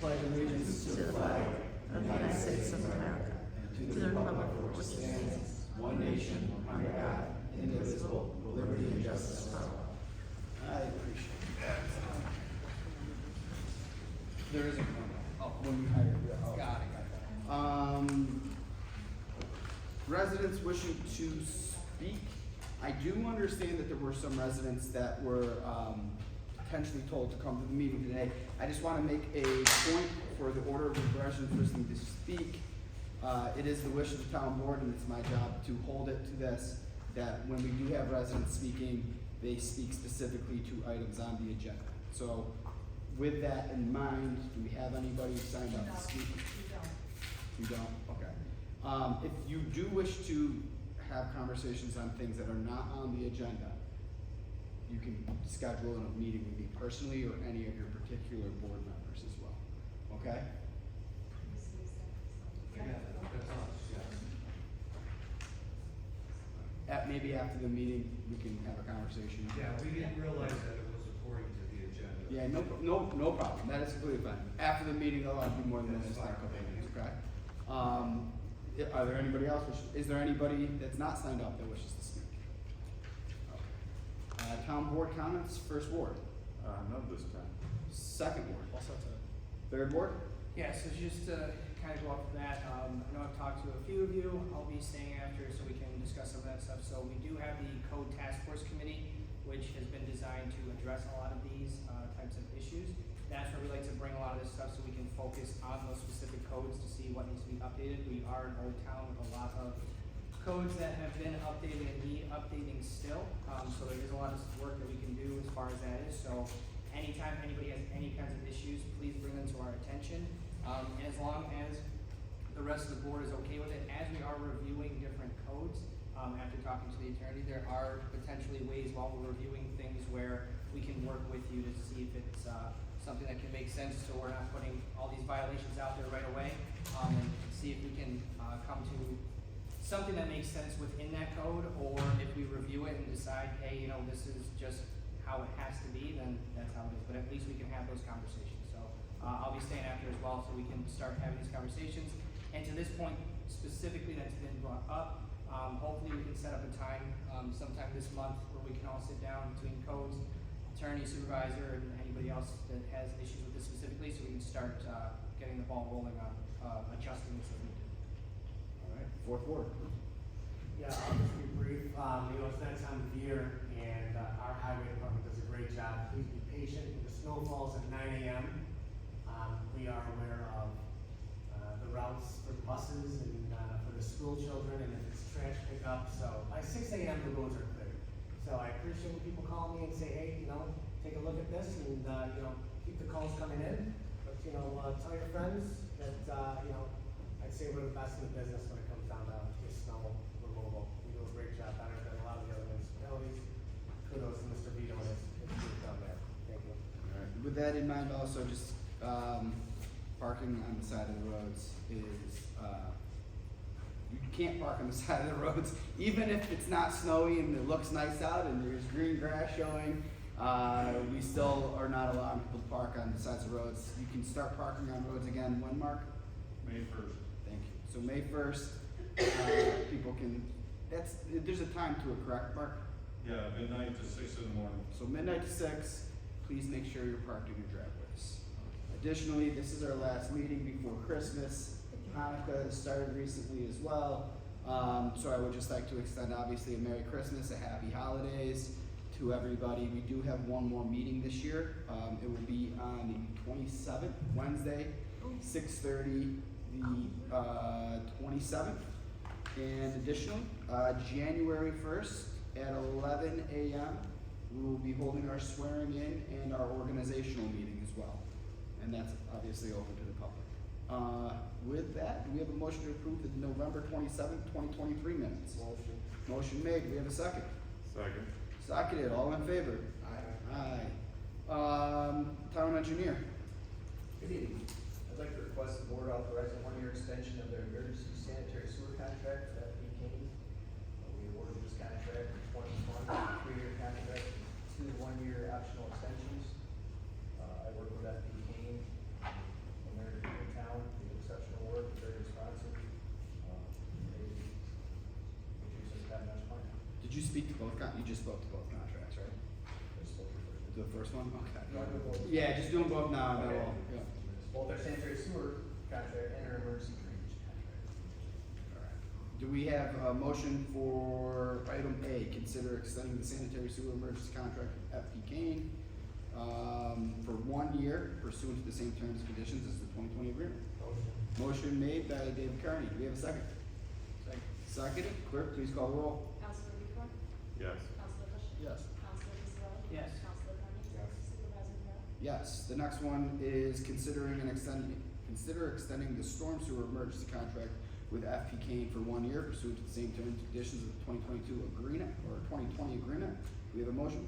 pledge allegiance to the flag of the United States of America, and to the republic for which it stands, one nation, under God, indivisible, with liberty and justice for all. I appreciate that. There is a when you hire. Got it. Residents wishing to speak. I do understand that there were some residents that were potentially told to come to the meeting today. I just want to make a point for the order of the residents wishing to speak. It is the wish of the town board, and it's my job to hold it to this, that when we do have residents speaking, they speak specifically to items on the agenda. So with that in mind, do we have anybody signed up to speak? You don't? Okay. If you do wish to have conversations on things that are not on the agenda, you can schedule a meeting with me personally or any of your particular board members as well. Okay? Maybe after the meeting, we can have a conversation. Yeah, we didn't realize that it was according to the agenda. Yeah, no problem. That is completely fine. After the meeting, though, I'll be more than willing to start a couple of minutes, okay? Are there anybody else? Is there anybody that's not signed up that wishes to speak? Okay. Town board comments, first ward. None this time. Second ward. Also to, Third ward. yeah, so just to kind of go off of that, I know I've talked to a few of you. I'll be staying after so we can discuss some of that stuff. So we do have the Code Task Force Committee, which has been designed to address a lot of these types of issues. That's where we like to bring a lot of this stuff so we can focus on those specific codes to see what needs to be updated. We are an old town with a lot of codes that have been updated and need updating still. So there is a lot of work that we can do as far as that is. So anytime anybody has any kinds of issues, please bring them to our attention. And as long as the rest of the board is okay with it, as we are reviewing different codes, after talking to the attorney, there are potentially ways while we're reviewing things where we can work with you to see if it's something that can make sense, so we're not putting all these violations out there right away, and see if we can come to something that makes sense within that code, or if we review it and decide, hey, you know, this is just how it has to be, then that's how it is. But at least we can have those conversations. So I'll be staying after as well, so we can start having these conversations. And to this point specifically that's been brought up, hopefully we can set up a time sometime this month where we can all sit down between codes, attorney, supervisor, and anybody else that has issues with this specifically, so we can start getting the ball rolling on adjusting this as needed. All right. Fourth ward. Yeah, I'll just be brief. You know, it's that time of year, and our highway department does a great job. Please be patient. The snow falls at 9 a.m. We are aware of the routes for buses and for the school children, and if it's trash pickup. So by 6 a.m. the roads are clear. So I appreciate when people call me and say, hey, you know, take a look at this, and you know, keep the calls coming in. But you know, tell your friends that you know, I'd say we're the best in the business when it comes down to just snow removal. We do a great job, better than a lot of the other municipalities. Kudos to Mr. Vito and his group down there. Thank you. All right. With that in mind, also just parking on the side of the roads is you can't park on the side of the roads, even if it's not snowy and it looks nice out and there's green grass showing. We still are not allowing people to park on the sides of roads. You can start parking on roads again when, Mark? May 1st. Thank you. So May 1st, people can. There's a time to it, correct, Mark? Yeah, midnight to 6 in the morning. So midnight to 6. Please make sure you're parked in your driveways. Additionally, this is our last meeting before Christmas. Hanukkah has started recently as well. So I would just like to extend, obviously, a Merry Christmas, a Happy Holidays to everybody. We do have one more meeting this year. It will be on the 27th, Wednesday, 6:30, the 27th. And additionally, January 1st at 11 a.m., we will be holding our swearing in and our organizational meeting as well. And that's obviously open to the public. With that, do we have a motion to approve the November 27th, 2023 minutes? Motion. Motion made. Do we have a second? Second. Seconded. All in favor? Aye. Aye. Town engineer. Good evening. I'd like to request the board authorize a one-year extension of their emergency sanitary sewer contract for FP Kane. We awarded this contract in 2020, a 3-year contract, with 2 one-year optional extensions. I work with FP Kane. You just spoke to both contracts, right? Just spoke to The first one? You Okay. wanna do both? Yeah, just do them both now, and Okay. that'll, yeah. Both our sanitary sewer contract and our emergency drainage contract. Alright. Do we have a motion for item A, consider extending the sanitary sewer emergency contract with FP Kane, for 1 year pursuant to the same terms and conditions as the 2020 agreement? Motion made by David Carney, do we have a second? Second. Seconded, clerk, please call the roll. Counselor Buford? Yes. Counselor Cushing? Yes. Counselor Pizzarelli? Yes. Counselor Carney? Yes. Supervisor Farrell? Yes, the next one is consider extending the storm sewer emergency contract with FP Kane for 1 year pursuant to the same terms and conditions of the 2022 agreement, or 2020 agreement. Do we have a motion?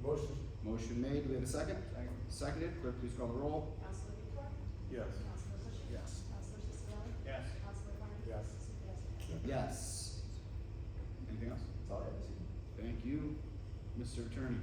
Motion. Motion made, do we have a second? Second. Seconded, clerk, please call the roll. Counselor Buford? Yes. Counselor Cushing? Yes. Counselor Pizzarelli? Yes. Counselor Carney? Yes. Supervisor Farrell? Yes. Anything else? That's all I have to say. Thank you, Mr. Attorney.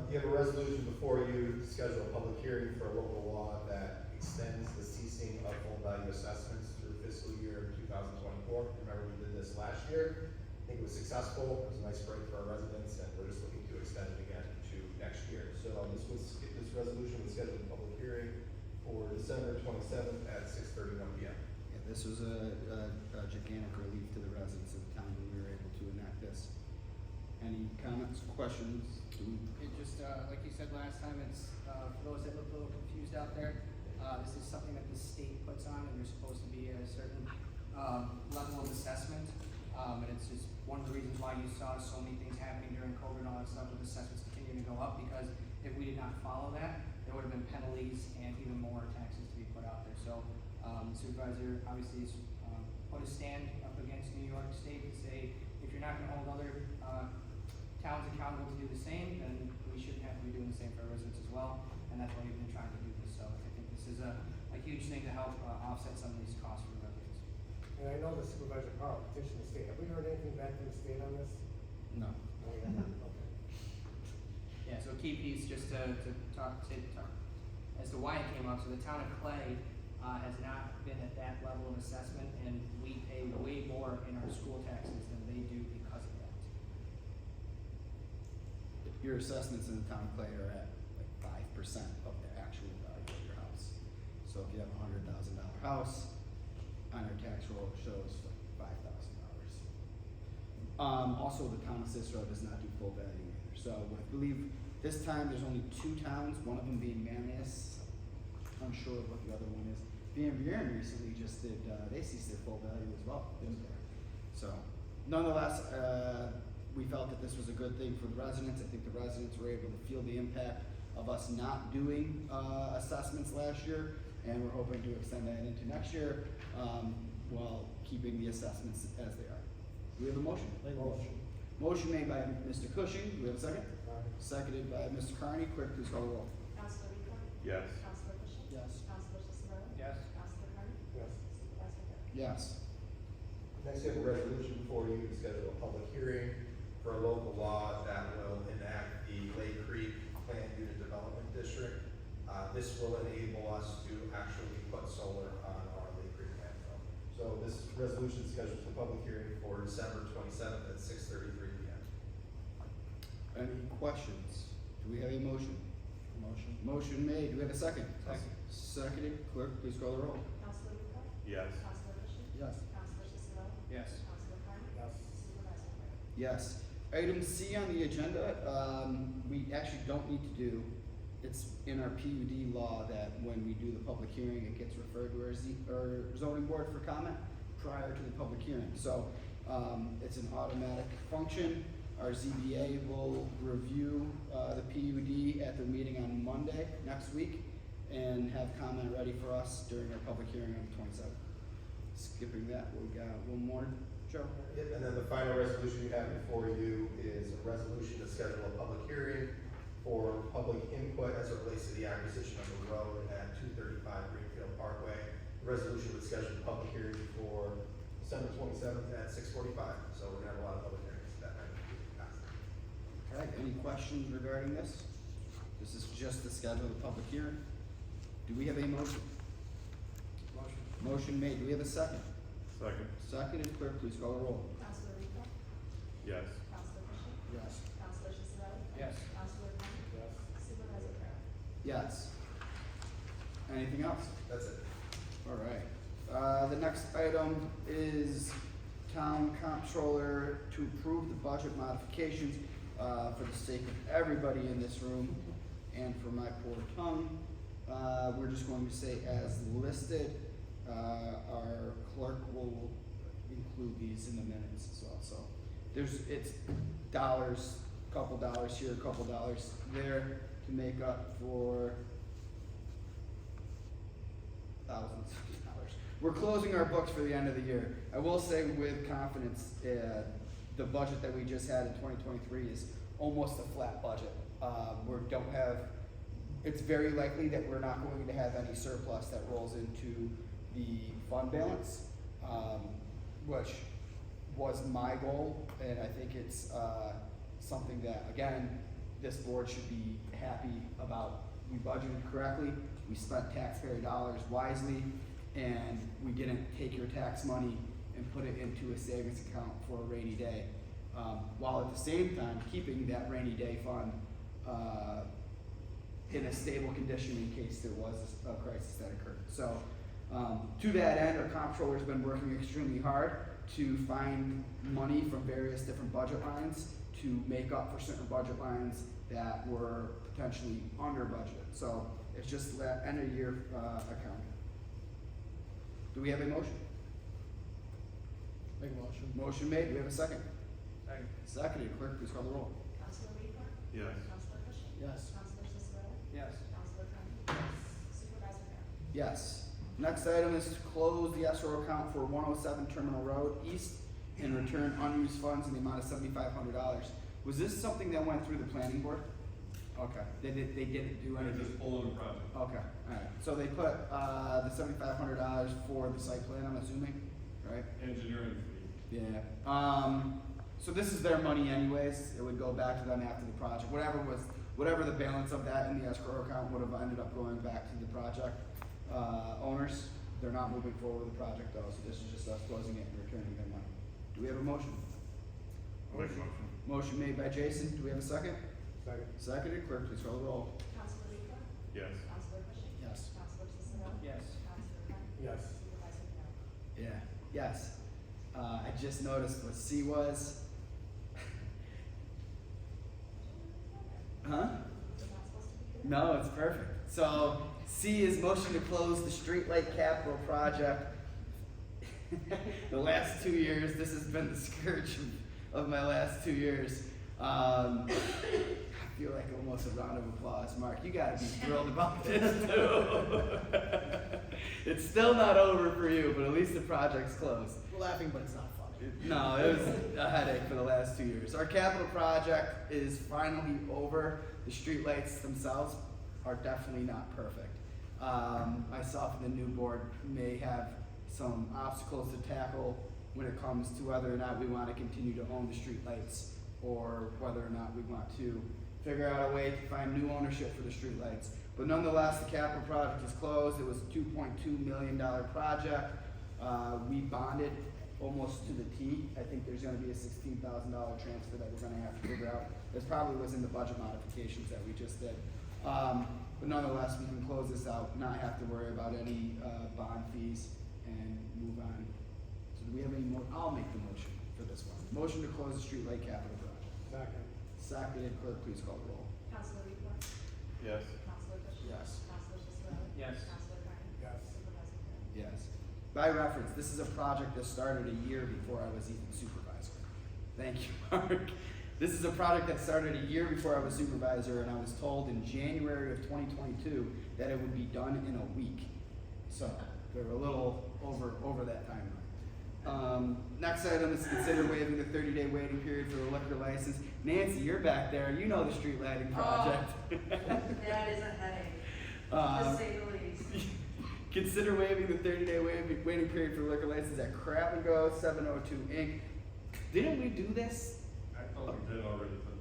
You have a resolution before you to schedule a public hearing for a local law that extends the ceasing of full value assessments through fiscal year 2024. Remember, we did this last year. I think it was successful. It was a nice break for our residents, and we're just looking to extend it again to next year. So this resolution was scheduled a public hearing for December 27th at 6:31 p.m. Yeah, this was a gigantic relief to the residents of the town when we were able to enact this. Any comments, questions? It just, like you said last time, it's, for those that look a little confused out there, this is something that the state puts on, and there's supposed to be a certain, level of assessment. And it's just one of the reasons why you saw so many things happening during COVID and all that stuff, with assessments continuing to go up, because if we did not follow that, there would have been penalties and even more taxes to be put out there. So, the supervisor obviously has, put a stand up against New York State to say, if you're not gonna hold other, towns accountable to do the same, then we shouldn't have to be doing the same for our residents as well, and that's why we've been trying to do this. So I think this is a huge thing to help offset some of these costs for residents. And I know the Supervisor Carl petitioned the state. Have we heard anything back from the state on this? No. No, we haven't. Okay. Yeah, so a key piece, just to talk as to why it came up, so the town of Clay, has not been at that level of assessment, and we pay way more in our school taxes than they do because of that. Your assessments in the town of Clay are at like 5% of the actual value of your house. So if you have $100,000 house, on your tax roll it shows like $5,000. Also, the town of Cicero does not do full value either. So I believe this time there's only 2 towns, one of them being Manlius. Unsure of what the other one is. Van Buren recently just did, they ceased their full value as well, didn't they? So, nonetheless, we felt that this was a good thing for the residents. I think the residents were able to feel the impact of us not doing, assessments last year, and we're hoping to extend that into next year, while keeping the assessments as they are. Do we have a motion? Motion. Motion made by Mr. Cushing, do we have a second? Aye. Seconded by Mr. Carney, clerk, please call the roll. Counselor Buford? Yes. Counselor Cushing? Yes. Counselor Pizzarelli? Yes. Counselor Carney? Yes. Supervisor Farrell? Yes. Next, you have a resolution before you to schedule a public hearing for a local law that will enact the Lake Creek Planned Unit Development District. This will enable us to actually put solar on our Lake Creek landfill. So this resolution is scheduled for public hearing for December 27th at 6:33 p.m. Any questions? Do we have a motion? Motion. Motion made, do we have a second? Second. Seconded, clerk, please call the roll. Counselor Buford? Yes. Counselor Cushing? Yes. Counselor Pizzarelli? Yes. Counselor Carney? Yes. Supervisor Farrell? Yes. Item C on the agenda, we actually don't need to do. It's in our PUD law that when we do the public hearing, it gets referred to our zoning board for comment prior to the public hearing. So, it's an automatic function. Our ZBA will review, the PUD at their meeting on Monday next week and have comment ready for us during our public hearing on the 27th. Skipping that, we got one more, Joe? Yep, and then the final resolution you have before you is a resolution to schedule a public hearing for public input as it relates to the acquisition of the road at 235 Greenfield Parkway. The resolution would schedule a public hearing for December 27th at 6:45. So we're gonna have a lot of public hearings that night. Okay, any questions regarding this? This is just to schedule the public hearing. Do we have a motion? Motion. Motion made, do we have a second? Second. Seconded, clerk, please call the roll. Counselor Buford? Yes. Counselor Cushing? Yes. Counselor Cicero. Yes. Counselor Connor. Yes. Supervisor Farrell. Yes. Anything else? That's it. All right. The next item is town comptroller to approve the budget modifications, for the sake of everybody in this room and for my poor tongue. We're just going to say as listed. Our clerk will include these in the minutes as well, so it's dollars, couple dollars here, couple dollars there to make up for thousands of dollars. We're closing our books for the end of the year. I will say with confidence, the budget that we just had in 2023 is almost a flat budget. It's very likely that we're not going to have any surplus that rolls into the fund balance, which was my goal, and I think it's something that, again, this board should be happy about. We budgeted correctly, we spent taxpayer dollars wisely, and we didn't take your tax money and put it into a savings account for a rainy day, while at the same time keeping that rainy day fund in a stable condition in case there was a crisis that occurred. So, to that end, our comptroller's been working extremely hard to find money from various different budget lines to make up for certain budget lines that were potentially under budgeted. So it's just that end of year accounting. Do we have a motion? Make a motion. Motion made. Do we have a second? Second. Seconded. Clerk, please call the roll. Counselor Weaver. Yes. Counselor Cushing. Yes. Counselor Cicero. Yes. Counselor Connor. Supervisor Farrell. Yes. Next item is to close the escrow account for 107 Terminal Road East and return unused funds in the amount of $7,500. Was this something that went through the planning board? Okay, they didn't do They're anything. just pulling the project. Okay, alright, so they put, the $7,500 for the site plan, I'm assuming, right? Engineering fee. Yeah, so this is their money anyways, it would go back to them after the project, whatever the balance of that in the escrow account would have ended up going back to the project, owners. They're not moving forward with the project though, so this is just us closing it and returning their money. Do we have a motion? I'll make a motion. Motion made by Jason, do we have a second? Second. Seconded, clerk, please call the roll. Counselor Weaver. Yes. Counselor Cushing. Yes. Counselor Cicero. Yes. Counselor Connor. Yes. Supervisor Farrell. Yeah, yes. I just noticed what C was. Huh? Was it not supposed to be? No, it's perfect. So C is motion to close the streetlight capital project. The last 2 years, this has been the scourge of my last 2 years. I feel like almost a round of applause. Mark, you gotta be thrilled about this too. It's still not over for you, but at least the project's closed. We're laughing, but it's not funny. No, it was a headache for the last 2 years. Our capital project is finally over. The streetlights themselves are definitely not perfect. Myself and the new board may have some obstacles to tackle when it comes to whether or not we want to continue to own the streetlights or whether or not we want to figure out a way to find new ownership for the streetlights. But nonetheless, the capital project is closed. It was a $2.2 million project. We bonded almost to the T. I think there's gonna be a $16,000 transfer that we're gonna have to figure out. This probably was in the budget modifications that we just did. But nonetheless, we can close this out, not have to worry about any, bond fees and move on. So do we have any more? I'll make the motion for this one. Motion to close the streetlight capital project. Second. Seconded, clerk, please call the roll. Counselor Weaver. Yes. Counselor Cushing. Yes. Counselor Cicero. Yes. Counselor Connor. Yes. Supervisor Farrell. Yes. By reference, this is a project that started a year before I was even supervisor. Thank you, Mark. This is a project that started a year before I was supervisor, and I was told in January of 2022 that it would be done in a week. So they're a little over that timeline. Next item is to consider waiving the 30-day waiting period for the liquor license. Nancy, you're back there. You know the street lighting project. That is a headache, to say the least. Consider waiving the 30-day waiting period for liquor license at Crab and Go 702 Inc. Didn't we do this? I thought we did already, but.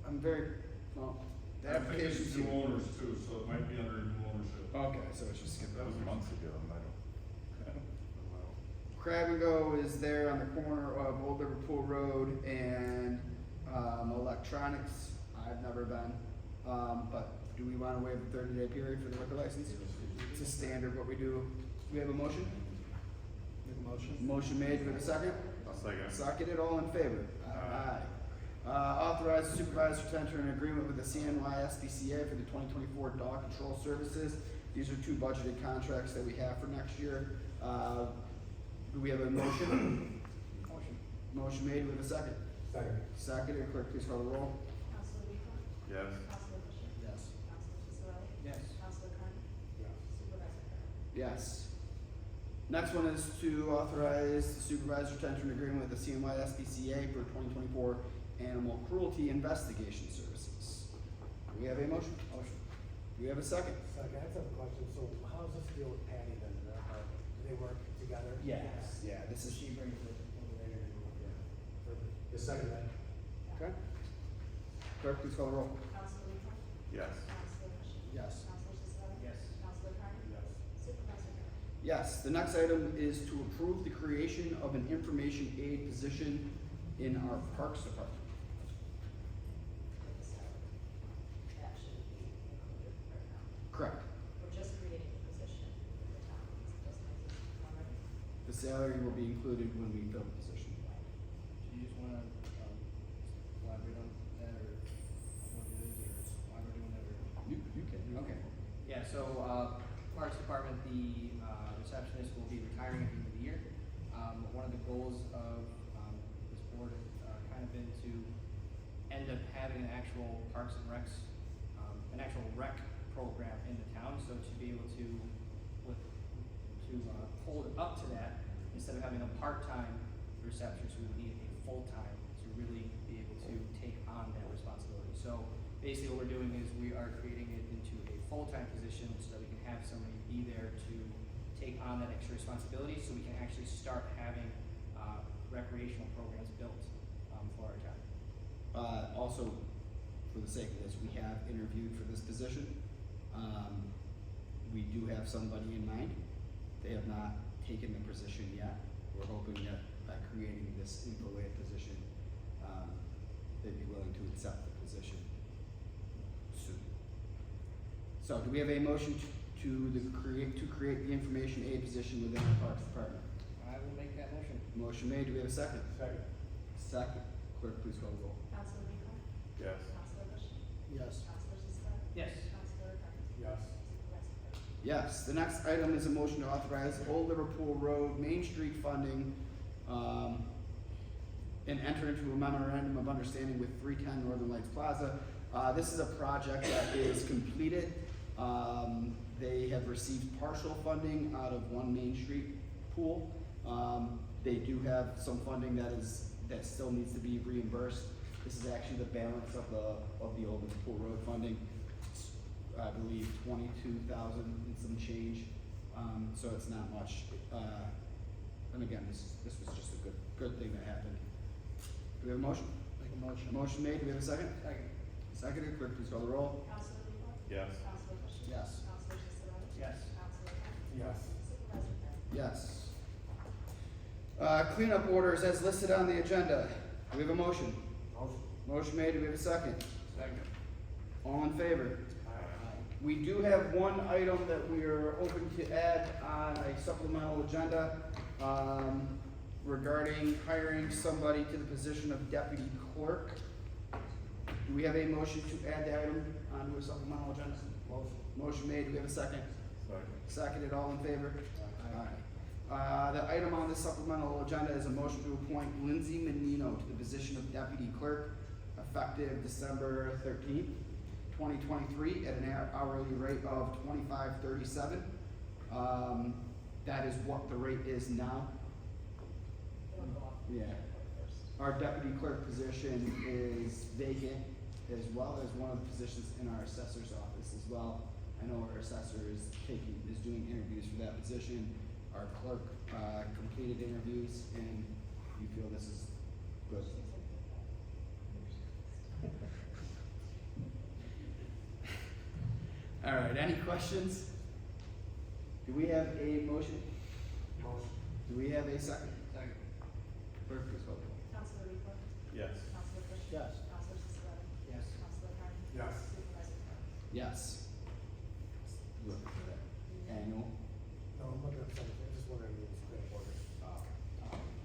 I'm very, well, the I think application's it's new due. owners too, so it might be under new ownership. Okay, so it's just skip That was over. months ago, and I don't. Crab and Go is there on the corner of Old Liverpool Road and, Electronics, I've never been, but do we wanna waive the 30-day period for the liquor license? It's a standard what we do. Do we have a motion? Make a motion? Motion made, do we have a second? I'll second. Seconded, all in favor? Aye. Authorize the supervisor to enter an agreement with the CNY SPCA for the 2024 dog control services. These are two budgeted contracts that we have for next year. Do we have a motion? Motion. Motion made, do we have a second? Second. Seconded, clerk, please call the roll. Counselor Bigler? Yes. Counselor Fisher? Yes. Counselor Cicilline? Yes. Counselor Carney? Yes. Supervisor Curry? Yes. Next one is to authorize the supervisor to enter an agreement with the CNY SPCA for 2024 animal cruelty investigation services. Do we have a motion? Motion. Do we have a second? Second, I just have a question, so how does this deal with Patty then, in their apartment? Do they work together? Yes. Yeah, this is. She brings it over there and, yeah. Perfect. The second then? Okay. Clerk, please call the roll. Counselor Bigler? Yes. Counselor Fisher? Yes. Counselor Cicilline? Yes. Counselor Carney? Yes. Supervisor Curry? Yes, the next item is to approve the creation of an information aid position in our Parks Department. With the salary. That should be included right now. Correct. We're just creating a position in the town, it doesn't exist already. The salary will be included when we fill the position. Do you just wanna, elaborate on that, or what it is, or why we're doing that, or? You can. Okay. Yeah, so, Parks Department, the, receptionist will be retiring at the end of the year. One of the goals of, this board, kind of been to end up having an actual Parks and Recs, an actual rec program in the town, so to be able to, hold it up to that, instead of having a part-time receptionist, we would need a full-time to really be able to take on that responsibility. So basically what we're doing is we are creating it into a full-time position so that we can have somebody be there to take on that extra responsibility, so we can actually start having, recreational programs built, for our town. Also, for the sake of this, we have interviewed for this position. We do have somebody in mind. They have not taken the position yet. We're hoping that by creating this info aid position, they'd be willing to accept the position soon. So, do we have a motion to create the information aid position within the Parks Department? I will make that motion. Motion made, do we have a second? Second. Second. Clerk, please call the roll. Counselor Bigler? Yes. Counselor Fisher? Yes. Counselor Cicilline? Yes. Counselor Carney? Yes. Supervisor Curry? Yes, the next item is a motion to authorize Old Liverpool Road Main Street funding, and enter into a memorandum of understanding with 310 Northern Lights Plaza. This is a project that is completed. They have received partial funding out of one Main Street pool. They do have some funding that still needs to be reimbursed. This is actually the balance of the Old Liverpool Road funding. It's, I believe 22,000 and some change, so it's not much. And again, this was just a good thing that happened. Do we have a motion? Make a motion. Motion made, do we have a second? Second. Seconded, clerk, please call the roll. Counselor Bigler? Yes. Counselor Fisher? Yes. Counselor Cicilline? Yes. Counselor Carney? Yes. Supervisor Curry? Yes. Cleanup orders as listed on the agenda. Do we have a motion? Motion. Motion made, do we have a second? Second. All in favor? Aye. We do have one item that we are hoping to add on a supplemental agenda, regarding hiring somebody to the position of deputy clerk. Do we have a motion to add the item onto a supplemental agenda? Motion. Motion made, do we have a second? Second. Seconded, all in favor? Aye. The item on the supplemental agenda is a motion to appoint Lindsay Menino to the position of deputy clerk effective December 13th, 2023 at an hourly rate of $25.37. That is what the rate is now. It'll go off Yeah. first. Our deputy clerk position is vacant, as well as one of the positions in our assessor's office as well. I know our assessor is doing interviews for that position. Our clerk, completed interviews, and you feel this is good. All right, any questions? Do we have a motion? Motion. Do we have a second? Second. Clerk, please call the roll. Counselor Bigler? Yes. Counselor Fisher? Yes. Counselor Sisseton? Yes. Counselor Carney? Yes. Supervisor Curtis? Yes. Looking for that annual. No, I'm looking at something, I just wondering if it's going order.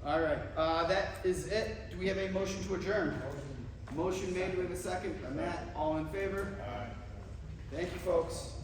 All right, that is it. Do we have a motion to adjourn? Motion made, do we have a second? Matt, all in favor? Aye. Thank you, folks.